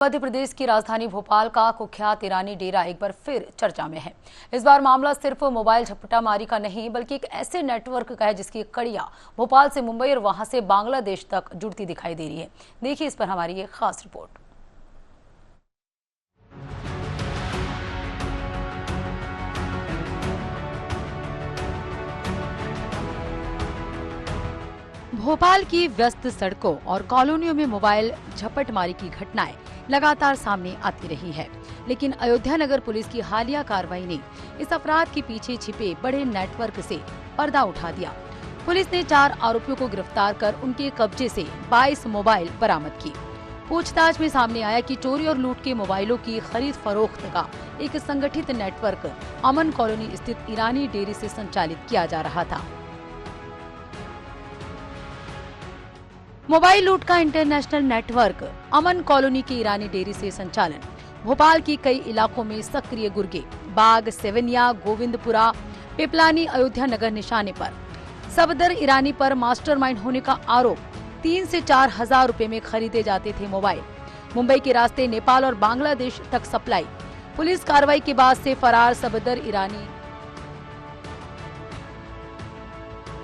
मध्य प्रदेश की राजधानी भोपाल का कुख्यात ईरानी डेरा एक बार फिर चर्चा में है। इस बार मामला सिर्फ मोबाइल झपटामारी का नहीं बल्कि एक ऐसे नेटवर्क का है जिसकी कड़ियां भोपाल से मुंबई और वहां से बांग्लादेश तक जुड़ती दिखाई दे रही है। देखिए इस पर हमारी ये खास रिपोर्ट। भोपाल की व्यस्त सड़कों और कॉलोनियों में मोबाइल झपटमारी की घटनाएं लगातार सामने आती रही है, लेकिन अयोध्या नगर पुलिस की हालिया कार्रवाई ने इस अपराध के पीछे छिपे बड़े नेटवर्क से पर्दा उठा दिया। पुलिस ने 4 आरोपियों को गिरफ्तार कर उनके कब्जे से 22 मोबाइल बरामद की। पूछताछ में सामने आया कि चोरी और लूट के मोबाइलों की खरीद फरोख्त का एक संगठित नेटवर्क अमन कॉलोनी स्थित ईरानी डेयरी से संचालित किया जा रहा था। मोबाइल लूट का इंटरनेशनल नेटवर्क अमन कॉलोनी के ईरानी डेयरी से संचालन भोपाल की कई इलाकों में सक्रिय गुर्गे, बाग, सेवनिया, गोविंदपुरा, पिपलानी, अयोध्या नगर निशाने पर सफदर ईरानी पर मास्टरमाइंड होने का आरोप। 3 से 4 हजार रुपए में खरीदे जाते थे मोबाइल। मुंबई के रास्ते नेपाल और बांग्लादेश तक सप्लाई। पुलिस कार्रवाई के बाद से फरार सफदर ईरानी।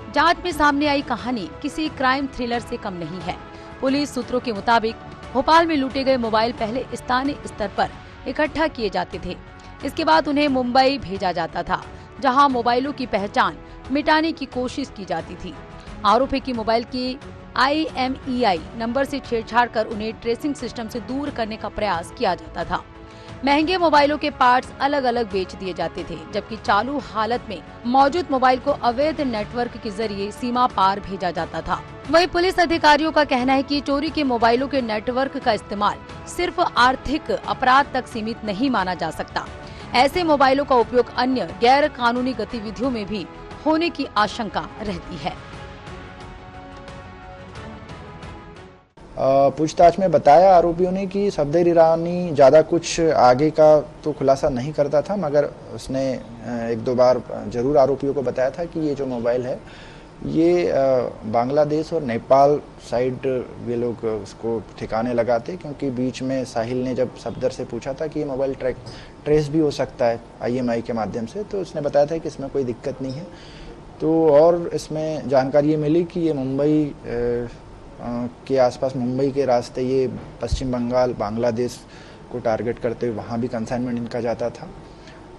जांच में सामने आई कहानी किसी क्राइम थ्रिलर से कम नहीं है। पुलिस सूत्रों के मुताबिक भोपाल में लूटे गए मोबाइल पहले स्थानीय स्तर पर इकट्ठा किए जाते थे। इसके बाद उन्हें मुंबई भेजा जाता था, जहां मोबाइलों की पहचान मिटाने की कोशिश की जाती थी। आरोपी की मोबाइल की IMEI नंबर से छेड़छाड़ कर उन्हें ट्रेसिंग सिस्टम से दूर करने का प्रयास किया जाता था। महंगे मोबाइलों के पार्ट्स अलग अलग बेच दिए जाते थे, जबकि चालू हालत में मौजूद मोबाइल को अवैध नेटवर्क के जरिए सीमा पार भेजा जाता था। वहीं पुलिस अधिकारियों का कहना है कि चोरी के मोबाइलों के नेटवर्क का इस्तेमाल सिर्फ आर्थिक अपराध तक सीमित नहीं माना जा सकता। ऐसे मोबाइलों का उपयोग अन्य गैर कानूनी गतिविधियों में भी होने की आशंका रहती है। पूछताछ में बताया आरोपियों ने कि सफदर ईरानी ज़्यादा कुछ आगे का तो खुलासा नहीं करता था, मगर उसने 1-2 बार जरूर आरोपियों को बताया था कि ये जो मोबाइल है ये बांग्लादेश और नेपाल साइड ये लोग उसको ठिकाने लगाते, क्योंकि बीच में साहिल ने जब सफदर से पूछा था कि ये मोबाइल ट्रेस भी हो सकता है IMEI के माध्यम से, तो उसने बताया था कि इसमें कोई दिक्कत नहीं है। तो और इसमें जानकारी ये मिली कि ये मुंबई के आसपास, मुंबई के रास्ते ये पश्चिम बंगाल, बांग्लादेश को टारगेट करते हुए वहाँ भी कंसाइनमेंट इनका जाता था।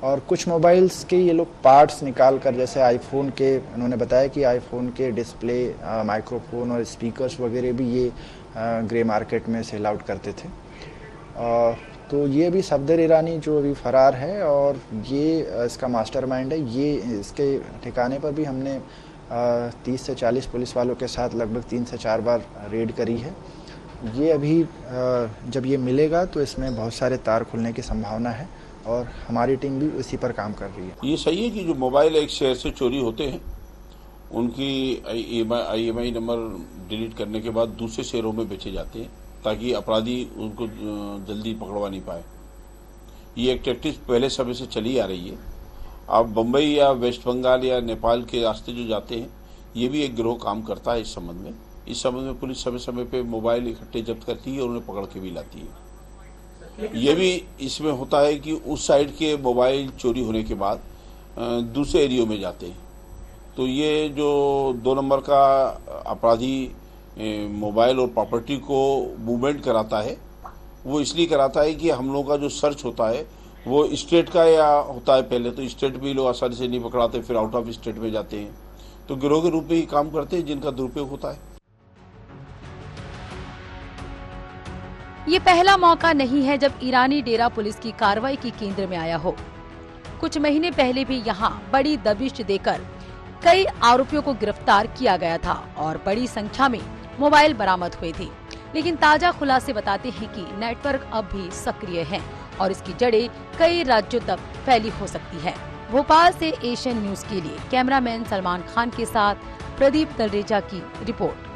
और कुछ मोबाइल्स के ये लोग पार्ट्स निकाल कर, जैसे आईफोन के, उन्होंने बताया कि आईफोन के डिस्प्ले, माइक्रोफोन और स्पीकर्स वगैरह भी ये ग्रे मार्केट में सेल आउट करते थे। तो ये भी सफदर ईरानी जो अभी फरार है और ये इसका मास्टरमाइंड है, ये इसके ठिकाने पर भी हमने 30 से 40 पुलिस वालों के साथ लगभग 3 से 4 बार रेड करी है। ये अभी जब ये मिलेगा तो इसमें बहुत सारे तार खुलने की संभावना है और हमारी टीम भी उसी पर काम कर रही है। ये सही है कि जो मोबाइल एक शहर से चोरी होते हैं उनकी IMEI नंबर डिलीट करने के बाद दूसरे शहरों में बेचे जाते हैं ताकि अपराधी उनको जल्दी पकड़वा नहीं पाए। ये एक टैक्टिस पहले समय से चली आ रही है। अब बम्बई या वेस्ट बंगाल या नेपाल के रास्ते जो जाते हैं, ये भी एक गिरोह काम करता है। इस संबंध में पुलिस समय समय पे मोबाइल इकट्ठे जब्त करती है और उन्हें पकड़ के भी लाती है। ये भी इसमें होता है कि उस साइड के मोबाइल चोरी होने के बाद दूसरे एरियो में जाते हैं। तो ये जो 2 नंबर का अपराधी मोबाइल और प्रॉपर्टी को मूवमेंट कराता है, वो इसलिए कराता है कि हम लोगों का जो सर्च होता है वो स्टेट का या होता है, पहले तो स्टेट भी लोग आसानी से नहीं पकड़ाते, फिर आउट ऑफ स्टेट में जाते हैं। तो गिरोह के रूप में ही काम करते हैं जिनका दुरुपयोग होता है। ये पहला मौका नहीं है जब ईरानी डेरा पुलिस की कार्रवाई की केंद्र में आया हो। कुछ महीने पहले भी यहाँ बड़ी दबिश देकर कई आरोपियों को गिरफ्तार किया गया था और बड़ी संख्या में मोबाइल बरामद हुए थे। लेकिन ताजा खुलासे बताते हैं कि नेटवर्क अब भी सक्रिय है और इसकी जड़ें कई राज्यों तक फैली हो सकती है। भोपाल से एशियन न्यूज के लिए कैमरामैन सलमान खान के साथ प्रदीप तलरेजा की रिपोर्ट।